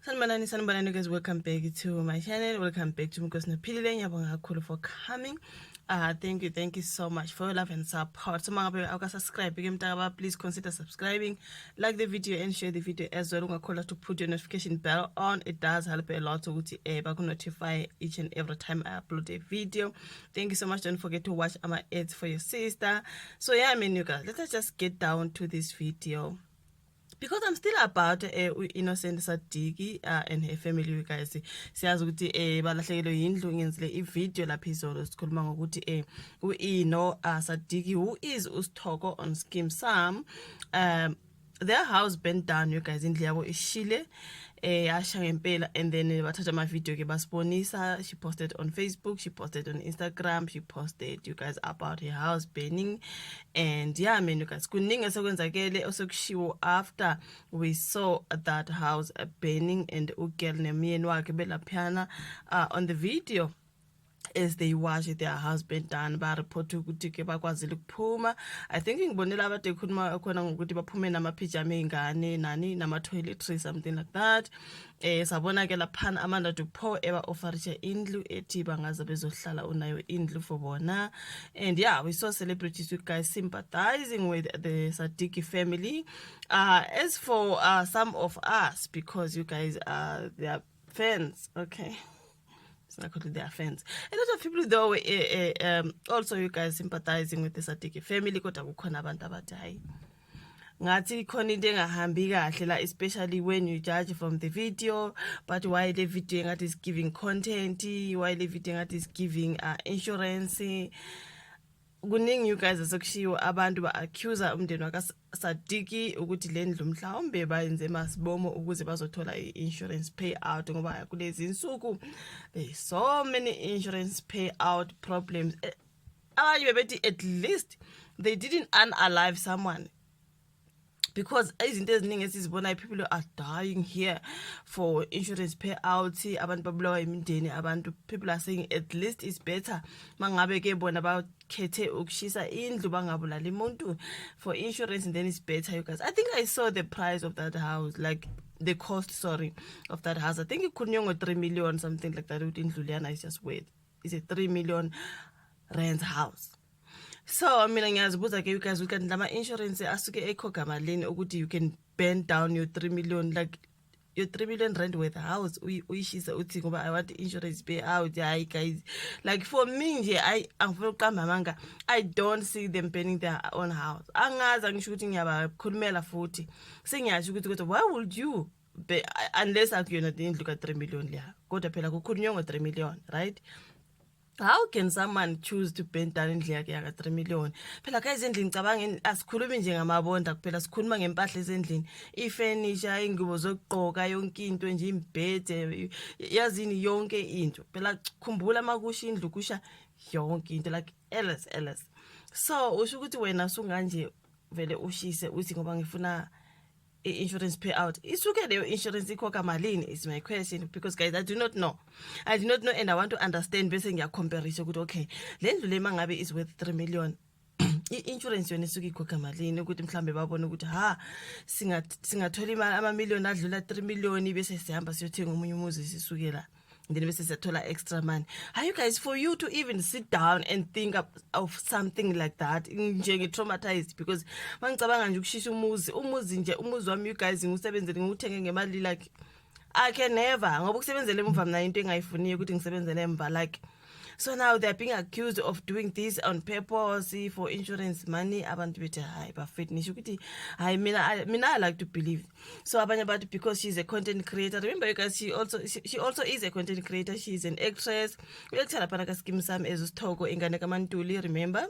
Sanibonani guys, welcome back to my channel. Welcome back to Mukos Napilile. Ngiyabonga kakhulu for coming. Thank you so much for your love and support. So mga babe, subscribe please consider subscribing, like the video and share the video as well. Ungakhola to put your notification bell on. It does help a lot to notify each and every time I upload a video. Thank you so much. Don't forget to watch my ads for your sister. So yeah, you guys, let us just get down to this video. Because I'm still about Innocent Sadiki and her family, you guys. Siyazi ukuthi balahlekelwe yindlu ngenzile ivideo lapha izolo sikhuluma ngokuthi uIno Sadiki, who is uSithoko on Skeem Saam, their house burnt down, you guys. Indlu yabo ishile yasha ngempela, and then bathatha ama video ke basibonisa. She posted on Facebook, she posted on Instagram, she posted, you guys, about her house burning. And yeah, you guys, kuningi esekwenzakele osokushiwo after we saw that house burning, and ugirl nemyeni wakhe belaphana on the video as they watch their husband done report ukuthi ke bakwazile ukuphuma. I think ngibonela abade khuluma khona ngokuthi baphume namapijama engane nani nama toiletries, something like that. Sabona ke laphana Amanda Dupo eba offerisha indlu ethi bangaza bezohlala unayo indlu for bona. And yeah, we saw celebrities, you guys, sympathizing with the Sadiki family. As for some of us, because you guys are their fans, okay, not their fans. A lot of people though also, you guys, sympathizing with the Sadiki family kodwa kukhona abantu abadayi. Ngathi khona into engahambi kahle la, especially when you judge from the video. But why the video ngathi is giving content, why the video ngathi is giving insurance. Kuningi, you guys, asokushiwo abantu ba-accuse umndeni wakaSadiki ukuthi le ndlu mhlawumbe bayenze masibomo ukuze bazothola i-insurance payout, ngoba kulezi insuku there's so many insurance payout problems. Abanye bebethi at least they didn't unalive someone, because izinto eziningi esizibona people are dying here for insurance payouts. Abantu babulawa imindeni, abantu, people are saying at least it's better mangabe ke bona bakhethe ukushisa indlu bangabulali umuntu for insurance, and then it's better, you guys. I think I saw the price of that house, like the cost, of that house. I think it could be 3 million, something like that. Indlu liyana is just weird. It's a 3 million rent house. So I mean, ngiyazibuza ke, you guys, we can lama insurance asuke ekhokha malini ukuthi you can burn down your 3 million, like your 3 million rent worth house uyishisa uthi ngoba I want insurance payout. Yeah, guys, like for me nje angifuna uqamba amanga, I don't see them burning their own house. Angazi, angisho ukuthi ngiyabakhulumela futhi sengiyasho ukuthi kodwa why would you unless akuyona indlu ka 3 million leya, kodwa phela kukhulunywa ngo 3 million, right? How can someone choose to burn down indlu yakhe yaka 3 million? Phela guys, endlini cabanga asikhulumi nje ngamabonda kuphela, sikhuluma ngempahla ezendlini, ifurniture, ingubo zokugqoka, yonke into nje, imbhede, yazini yonke into. Phela khumbula makusha indlu kusha yonke into, like ls. So usho ukuthi wena sunganje vele ushise uthi ngoba ngifuna insurance payout. Isuke leyo insurance ikhokha malini is my question, because guys, I do not know, and I want to understand bese ngiyacompare ukuthi okay, le ndlu le mangabe is worth 3 million, i-insurance yona isuke ikhokha malini ukuthi mhlambe babone ukuthi singathola imali ama-million adlula 3 million bese sihamba siyothenga umunye umuzi sisukela, and then bese siyathola extra money. Are you guys, for you to even sit down and think of something like that, nje traumatized, because mangicabanga nje ukushisa umuzi wami, you guys, ngiusebenzele ngiuthenge ngemali, like I can never, ngoba ukusebenzele emva mina into engayifuniyo ukuthi ngisebenzele emva, like. So now they're being accused of doing this on purpose for insurance money. Abantu bethi hayi bafitnisha ukuthi hayi mina I like to believe. So abanye abantu, because she's a content creator, remember you guys, she also is a content creator. She's an actress. Uyakuthi lapha ka Skeem Saam as uSithoko ingane kaMantuli, remember?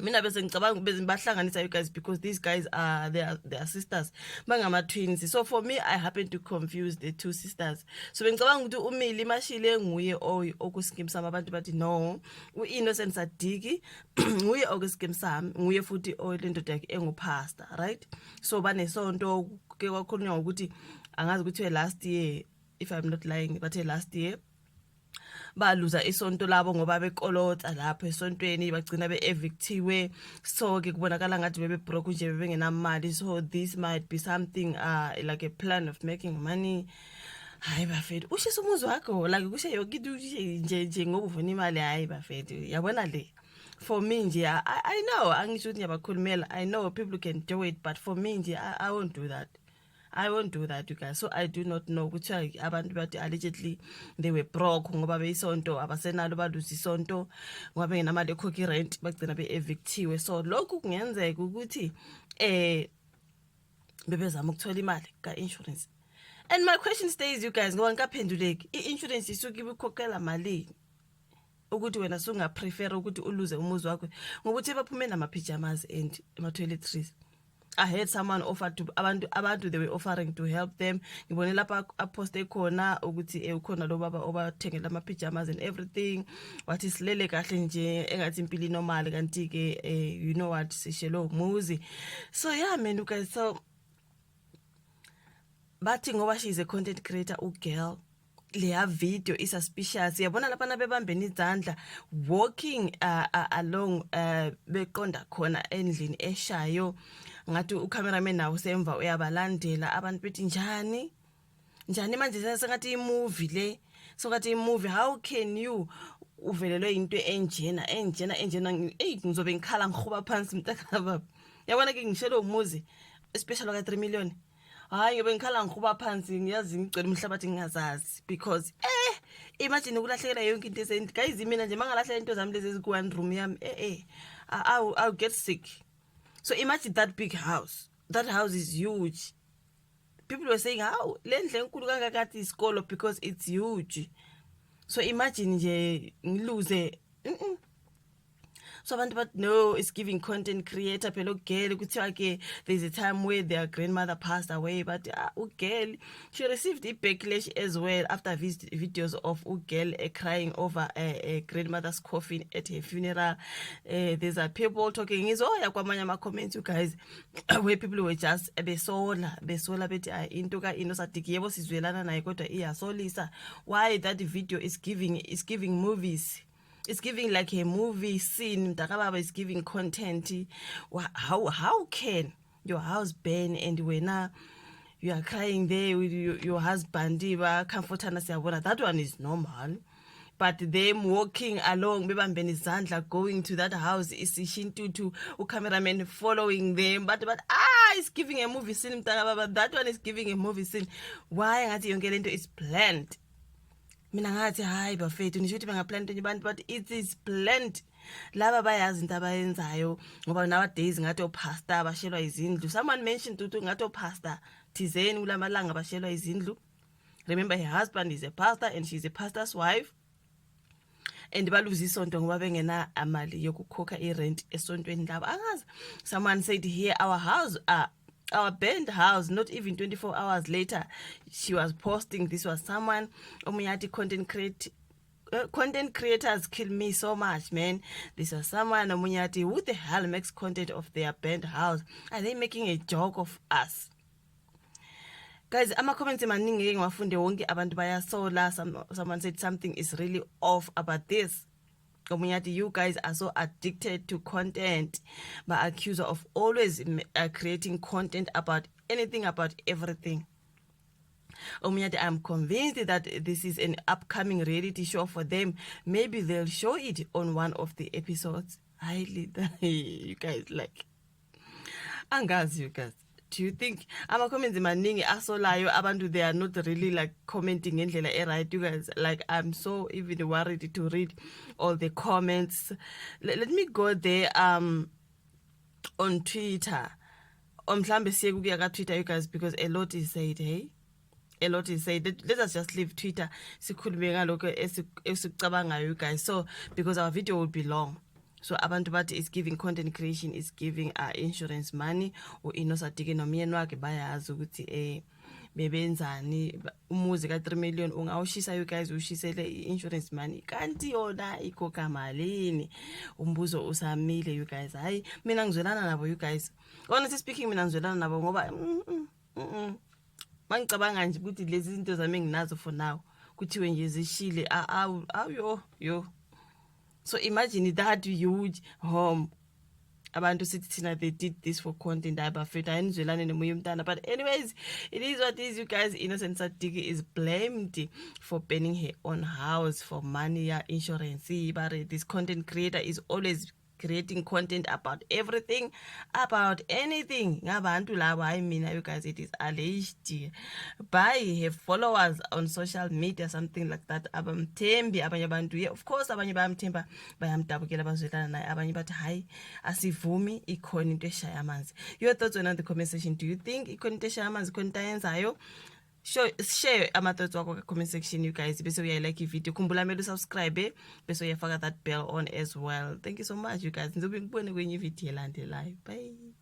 Mina bese ngicabanga bese bahlanganisa, you guys, because these guys are their sisters, bangama twins. So for me, I happen to confuse the two sisters. So ngicabanga ukuthi uMilly Mashile nguye okuSkeem Saam, abantu bathi no, uInnocent Sadiki nguye okuSkeem Saam, nguye futhi olendoda yakhe engupastor, right? So banesonto ke kwakhulunywa ukuthi angazi ukuthi last year, if I'm not lying, but last year baluza isonto labo ngoba bekolota lapho esontweni bagcina be-evictiwe. So ke kubonakala ngathi bebe-broke nje, bebengenamali. So this might be something like a plan of making money. hayi bafethu ushisa umuzi wakho like kushe yonke into nje ngoba uvuna imali hayi bafethu yabona le for me nje I know angisho ukuthi ngiyabakhulumela I know people can do it but for me nje I won't do that. I won't do that, you guys. So I do not know ukuthi abantu bathi allegedly they were broke ngoba beyisonto abasenalo baluza isonto ngoba bengenamali ekhokha rent bagcina be-evictiwe. So lokhu kungenzeka ukuthi bebezama ukuthola imali ka-insurance. And my question stays, you guys, ngoba ngikaphenduleki i-insurance isuke ibikhokhela malini ukuthi wena sungaprefer ukuthi uluze umuzi wakho ngokuthi baphume nama-pyjamas and ama-toiletries. I heard someone offered to abantu they were offering to help them. Ngibone lapha aposte khona ukuthi ukhona lo baba obathengela ama-pyjamas and everything. Wathi silele kahle nje engathi impilo normal kanti ke you know what sishelo umuzi. So yeah man, you guys, so bathi ngoba she is a content creator ugirl leya video is suspicious. Yabona lapha nabebambeni izandla walking along beqonda khona endlini eshayo ngathi ucameraman nawo semva uyabalandela abantu bethi njani manje sengathi imovie le sokathi imovie. How can you uvelelwe into enjena ngizobe ngikhala ngikhuba phansi mntaka baba. Yabona ke ngishelo umuzi especially ka 3 million. Hayi ngibe ngikhala ngikhuba phansi ngiyazi ngicela umhlabathi ngingazazi because imagine ukulahlekela yonke into esendle. Guys mina nje mangalahlekela into zami lezi ku one room yami I'll get sick. So imagine that big house. That house is huge. People were saying how lendle enkulu kangakathi isikolo because it's huge. So imagine nje ngiluze So abantu but no, it's giving content creator phela ugirl kuthiwa ke there's a time where their grandmother passed away but ugirl she received a backlash as well after videos of ugirl crying over a grandmother's coffin at her funeral. There's a people talking izoya kwamanye ama comments you guys where people were just besola bethi into ka Inosadiki yebo sizwelana naye kodwa iyasolisa. Why that video is giving movies. It's giving like a movie scene. Mtakababa is giving content. How can your house burn and when you are crying there with your husband, that one is normal. But them walking along, going to that house is shintu cameraman following them. But it's giving a movie scene. That one is giving a movie scene. Why ngathi yonke lento is planned? Mina ngathi hayi bafethu nisho ukuthi bengaplan into abantu but it is planned. Laba bayazi into abayenzayo ngoba nowadays ngathi opastor abashelwa izindlu. Someone mentioned ukuthi ngathi opastor thizeni kulamalanga abashelwa izindlu. Remember her husband is a pastor and she's a pastor's wife. And baluza isonto ngoba bengena amali yokukhokha irent esontweni labo. Angazi someone said here our burned house, not even 24 hours later, she was posting. This was someone, Omiyati content creators kill me so much, man. This was someone, Omiyati, who the hell makes content of their burned house? Are they making a joke of us? Guys, ama comments maningi ngiwafunde wonke abantu bayasola. Someone said something is really off about this. You guys are so addicted to content, but accused of always creating content about anything, about everything. I'm convinced that this is an upcoming reality show for them. Maybe they'll show it on one of the episodes. You guys like. Angazi, you guys. Do you think ama-comments maningi asolayo abantu they are not really like commenting ngendlela right? You guys, like I'm so even worried to read all the comments. Let me go there on Twitter. Mhlambe siye kuya ka Twitter, you guys, because a lot is said. A lot is said. Let us just leave Twitter. Sikhulume ngalokho esikucabangayo, you guys. So because our video will be long. So abantu bathi is giving content creation, is giving insurance money. Inosadiki nomyeni wakhe bayazi ukuthi bebenzani umuzi ka 3 million ungawushisa, you guys, ushisele insurance money kanti yona ikhokha malini. Umbuzo usamile, you guys. Hayi mina ngizwelana nabo, you guys. Honestly speaking mina ngizwelana nabo ngoba mangicabanga nje ukuthi lezi zinto zami nginazo for now kuthiwe nje zishile yo. So imagine that huge home abantu sithi thina they did this for content abafethu ayinizwelane nomunye umntana. But anyways, it is what it is, you guys. Innocent Sadiki is blamed for burning her own house for money insurance. But this content creator is always creating content about everything, about anything. Ngabantu laba, I mean, you guys, it is alleged by her followers on social media, something like that. Abamthembi abanye abantu. Yeah, of course abanye bayamthemba, bayamdabukela, bazwelana naye. Abanye bathi hayi asivumi, ikhona into eshaya amanzi. Your thoughts on the comment section. Do you think ikhona into eshaya amanzi, ikhona into ayenzayo? Share ama-thoughts wakho comment section, you guys. Bese uyayilike ivideo, khumbula mele usubscribe, bese uyafaka that bell on as well. Thank you so much, you guys. Ngizobe ngibone kwenye ivideo elandelayo. Bye.